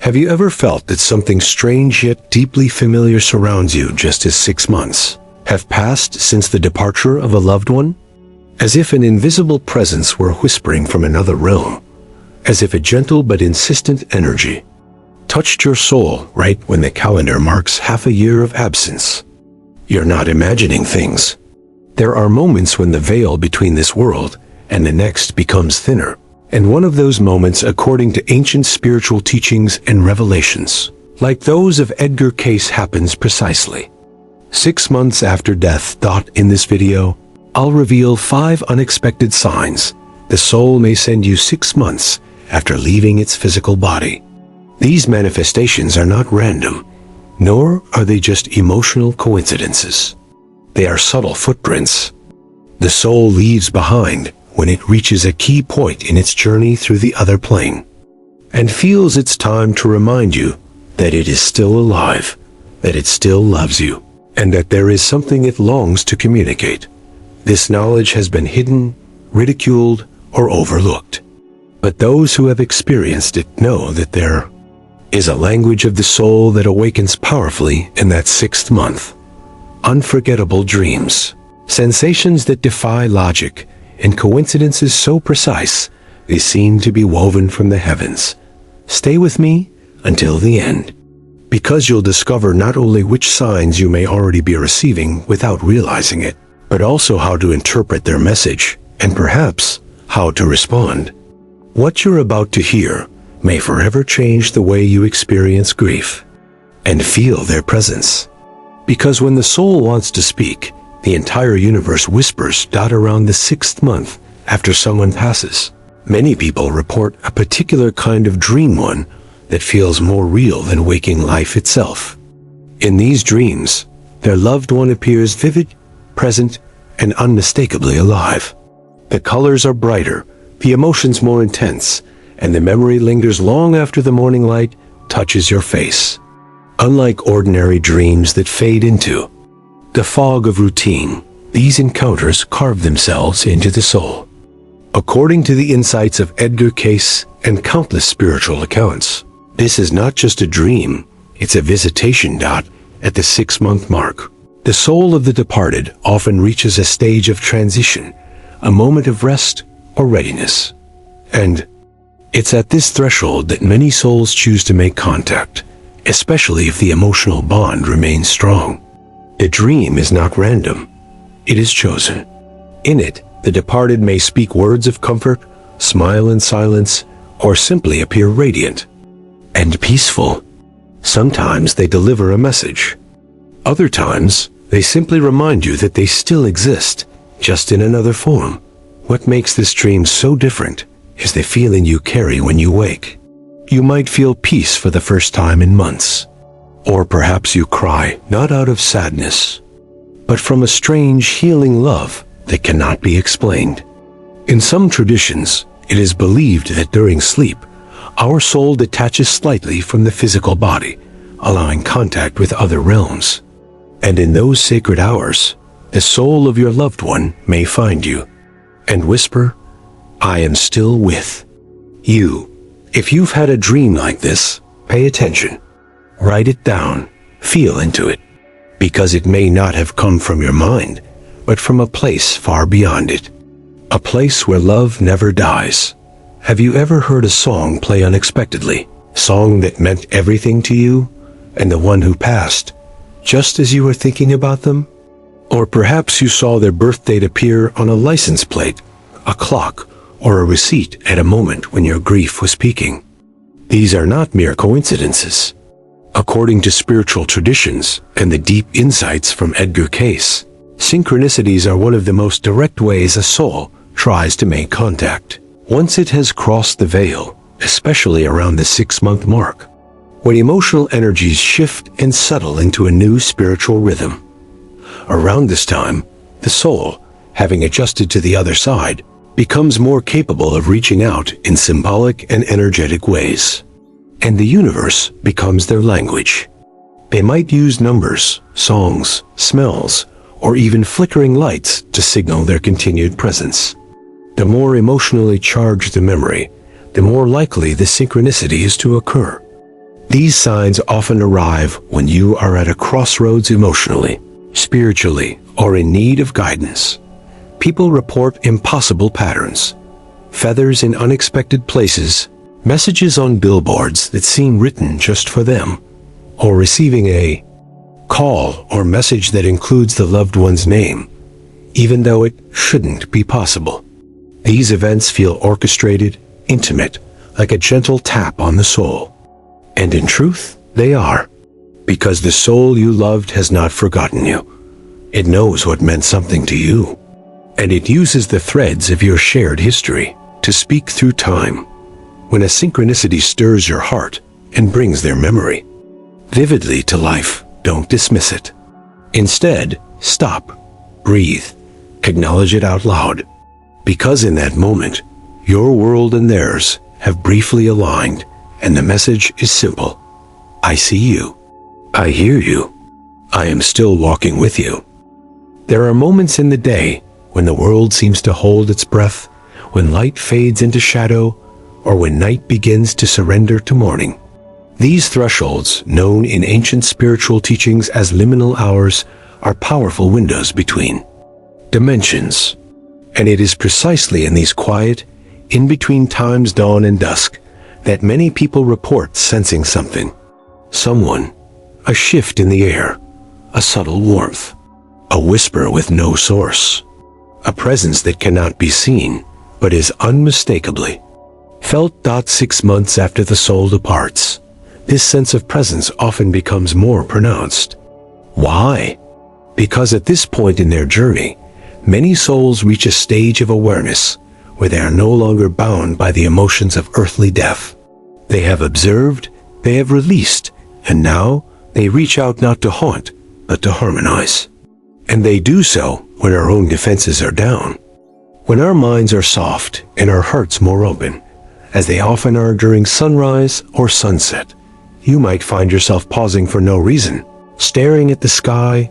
Have you ever felt that something strange yet deeply familiar surrounds you just as 6 months have passed since the departure of a loved one? As if an invisible presence were whispering from another realm, as if a gentle but insistent energy touched your soul right when the calendar marks half a year of absence. You're not imagining things. There are moments when the veil between this world and the next becomes thinner, and one of those moments, according to ancient spiritual teachings and revelations, like those of Edgar Cayce, happens precisely 6 months after death. In this video, I'll reveal 5 unexpected signs the soul may send you 6 months after leaving its physical body. These manifestations are not random, nor are they just emotional coincidences. They are subtle footprints the soul leaves behind when it reaches a key point in its journey through the other plane, and feels it's time to remind you that it is still alive, that it still loves you, and that there is something it longs to communicate. This knowledge has been hidden, ridiculed, or overlooked. But those who have experienced it know that there is a language of the soul that awakens powerfully in that 6th month. Unforgettable dreams, sensations that defy logic, and coincidences so precise they seem to be woven from the heavens. Stay with me until the end, because you'll discover not only which signs you may already be receiving without realizing it, but also how to interpret their message, and perhaps how to respond. What you're about to hear may forever change the way you experience grief and feel their presence. Because when the soul wants to speak, the entire universe whispers. Around the 6th month after someone passes, many people report a particular kind of dream, one that feels more real than waking life itself. In these dreams, their loved one appears vivid, present, and unmistakably alive. The colors are brighter, the emotions more intense, and the memory lingers long after the morning light touches your face. Unlike ordinary dreams that fade into the fog of routine, these encounters carve themselves into the soul. According to the insights of Edgar Cayce and countless spiritual accounts, this is not just a dream, it's a visitation. At the 6-month mark, the soul of the departed often reaches a stage of transition, a moment of rest or readiness. And it's at this threshold that many souls choose to make contact, especially if the emotional bond remains strong. The dream is not random, it is chosen. In it, the departed may speak words of comfort, smile in silence, or simply appear radiant and peaceful. Sometimes they deliver a message. Other times, they simply remind you that they still exist, just in another form. What makes this dream so different is the feeling you carry when you wake. You might feel peace for the first time in months. Or perhaps you cry, not out of sadness, but from a strange healing love that cannot be explained. In some traditions, it is believed that during sleep, our soul detaches slightly from the physical body, allowing contact with other realms. And in those sacred hours, the soul of your loved one may find you and whisper, "I am still with you." If you've had a dream like this, pay attention. Write it down, feel into it, because it may not have come from your mind, but from a place far beyond it. A place where love never dies. Have you ever heard a song play unexpectedly? A song that meant everything to you, and the one who passed, just as you were thinking about them? Or perhaps you saw their birth date appear on a license plate, a clock, or a receipt at a moment when your grief was peaking. These are not mere coincidences. According to spiritual traditions and the deep insights from Edgar Cayce, synchronicities are one of the most direct ways a soul tries to make contact. Once it has crossed the veil, especially around the 6-month mark, when emotional energies shift and settle into a new spiritual rhythm. Around this time, the soul, having adjusted to the other side, becomes more capable of reaching out in symbolic and energetic ways. And the universe becomes their language. They might use numbers, songs, smells, or even flickering lights to signal their continued presence. The more emotionally charged the memory, the more likely the synchronicity is to occur. These signs often arrive when you are at a crossroads emotionally, spiritually, or in need of guidance. People report impossible patterns, feathers in unexpected places, messages on billboards that seem written just for them, or receiving a call or message that includes the loved one's name, even though it shouldn't be possible. These events feel orchestrated, intimate, like a gentle tap on the soul. And in truth, they are, because the soul you loved has not forgotten you. It knows what meant something to you, and it uses the threads of your shared history to speak through time. When a synchronicity stirs your heart and brings their memory vividly to life, don't dismiss it. Instead, stop, breathe, acknowledge it out loud. Because in that moment, your world and theirs have briefly aligned, and the message is simple. I see you. I hear you. I am still walking with you. There are moments in the day when the world seems to hold its breath, when light fades into shadow, or when night begins to surrender to morning. These thresholds, known in ancient spiritual teachings as liminal hours, are powerful windows between dimensions. And it is precisely in these quiet, in-between times, dawn and dusk, that many people report sensing something. Someone, a shift in the air, a subtle warmth, a whisper with no source, a presence that cannot be seen, but is unmistakably felt. 6 months after the soul departs, this sense of presence often becomes more pronounced. Why? Because at this point in their journey, many souls reach a stage of awareness where they are no longer bound by the emotions of earthly death. They have observed, they have released, and now they reach out not to haunt, but to harmonize. And they do so when our own defenses are down, when our minds are soft and our hearts more open, as they often are during sunrise or sunset. You might find yourself pausing for no reason, staring at the sky,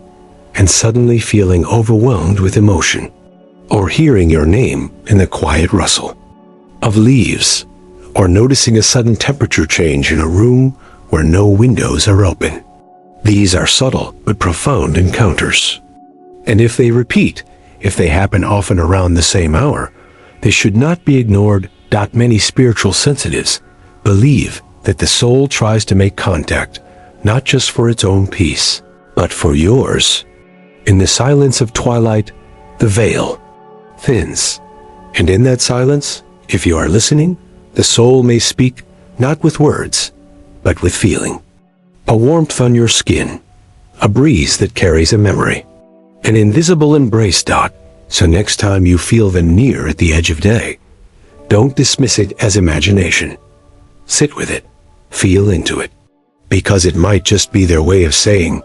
and suddenly feeling overwhelmed with emotion, or hearing your name in the quiet rustle of leaves, or noticing a sudden temperature change in a room where no windows are open. These are subtle but profound encounters. And if they repeat, if they happen often around the same hour, they should not be ignored. Many spiritual sensitives believe that the soul tries to make contact, not just for its own peace, but for yours. In the silence of twilight, the veil thins. And in that silence, if you are listening, the soul may speak not with words, but with feeling. A warmth on your skin, a breeze that carries a memory, an invisible embrace. So next time you feel them near at the edge of day, don't dismiss it as imagination. Sit with it, feel into it, because it might just be their way of saying,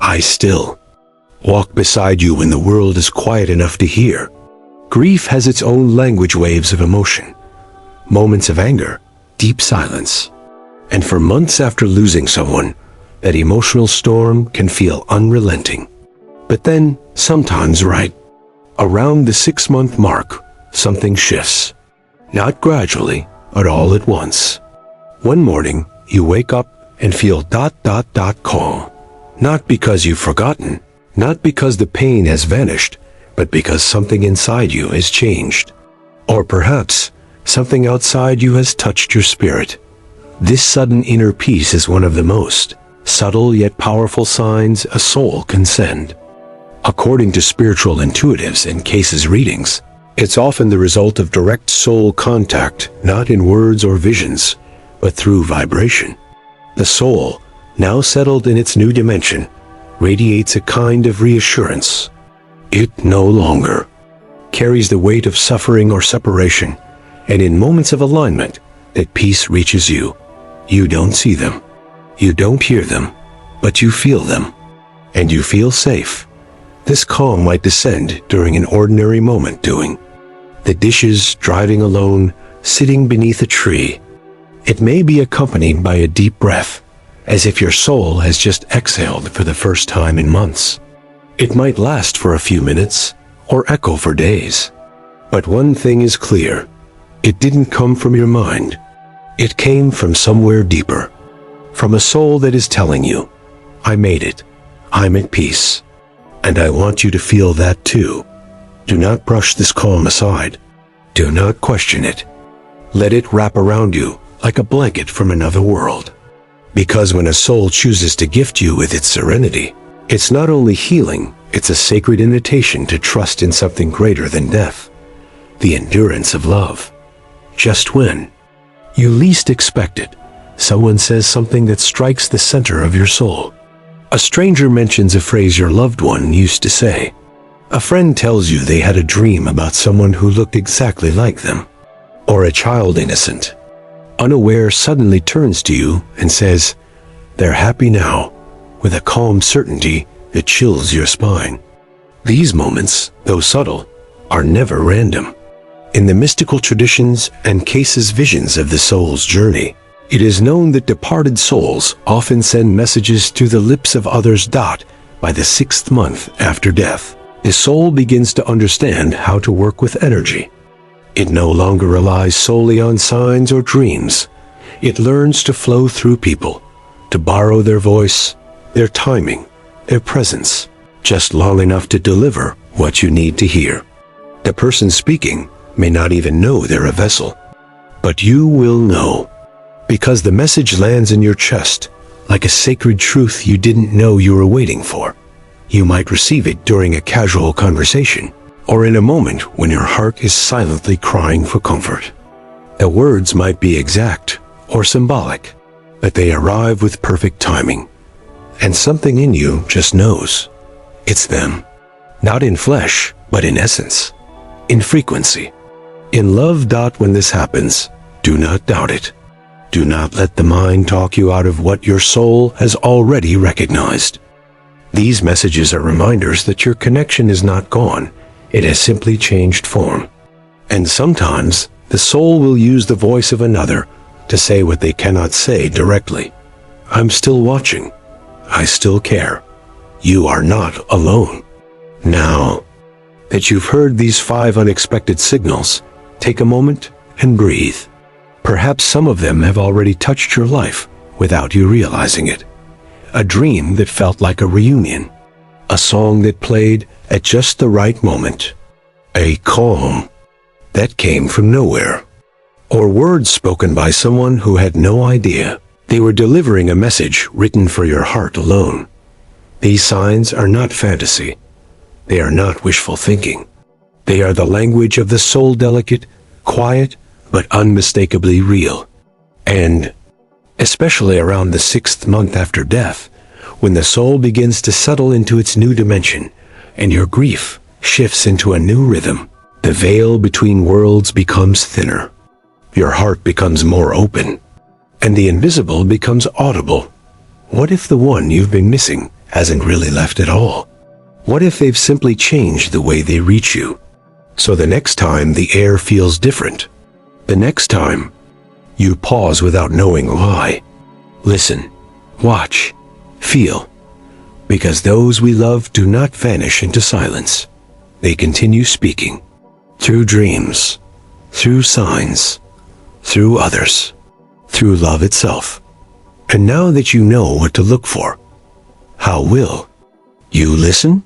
I still walk beside you when the world is quiet enough to hear. Grief has its own language, waves of emotion, moments of anger, deep silence. And for months after losing someone, that emotional storm can feel unrelenting. But then, sometimes right around the 6-month mark, something shifts. Not gradually, but all at once. One morning, you wake up and feel calm. Not because you've forgotten, not because the pain has vanished, but because something inside you has changed. Or perhaps, something outside you has touched your spirit. This sudden inner peace is one of the most subtle yet powerful signs a soul can send. According to spiritual intuitives and Cayce's readings, it's often the result of direct soul contact, not in words or visions, but through vibration. The soul, now settled in its new dimension, radiates a kind of reassurance. It no longer carries the weight of suffering or separation, and in moments of alignment, that peace reaches you. You don't see them, you don't hear them, but you feel them, and you feel safe. This calm might descend during an ordinary moment doing the dishes, driving alone, sitting beneath a tree. It may be accompanied by a deep breath, as if your soul has just exhaled for the first time in months. It might last for a few minutes, or echo for days. But one thing is clear. It didn't come from your mind. It came from somewhere deeper. from a soul that is telling you, I made it, I'm at peace. And I want you to feel that too. Do not brush this calm aside. Do not question it. Let it wrap around you like a blanket from another world. Because when a soul chooses to gift you with its serenity, it's not only healing, it's a sacred invitation to trust in something greater than death, the endurance of love. Just when you least expect it, someone says something that strikes the center of your soul. A stranger mentions a phrase your loved one used to say. A friend tells you they had a dream about someone who looked exactly like them. Or a child innocent, unaware, suddenly turns to you and says, they're happy now, with a calm certainty that chills your spine. These moments, though subtle, are never random. In the mystical traditions and Cayce's visions of the soul's journey, it is known that departed souls often send messages to the lips of others. By the 6th month after death, the soul begins to understand how to work with energy. It no longer relies solely on signs or dreams. It learns to flow through people, to borrow their voice, their timing, their presence, just long enough to deliver what you need to hear. The person speaking may not even know they're a vessel, but you will know, because the message lands in your chest like a sacred truth you didn't know you were waiting for. You might receive it during a casual conversation, or in a moment when your heart is silently crying for comfort. The words might be exact or symbolic, but they arrive with perfect timing, and something in you just knows it's them. Not in flesh, but in essence, in frequency, in love. When this happens, do not doubt it. Do not let the mind talk you out of what your soul has already recognized. These messages are reminders that your connection is not gone. It has simply changed form. And sometimes the soul will use the voice of another to say what they cannot say directly. I'm still watching. I still care. You are not alone. Now that you've heard these 5 unexpected signals, take a moment and breathe. Perhaps some of them have already touched your life without you realizing it. A dream that felt like a reunion. A song that played at just the right moment. A calm that came from nowhere. Or words spoken by someone who had no idea they were delivering a message written for your heart alone. These signs are not fantasy. They are not wishful thinking. They are the language of the soul, delicate, quiet, but unmistakably real. And especially around the 6th month after death, when the soul begins to settle into its new dimension, and your grief shifts into a new rhythm, the veil between worlds becomes thinner. Your heart becomes more open, and the invisible becomes audible. What if the one you've been missing hasn't really left at all? What if they've simply changed the way they reach you? So the next time the air feels different, the next time you pause without knowing why, listen, watch, feel, because those we love do not vanish into silence. They continue speaking, through dreams, through signs, through others, through love itself. And now that you know what to look for, how will you listen?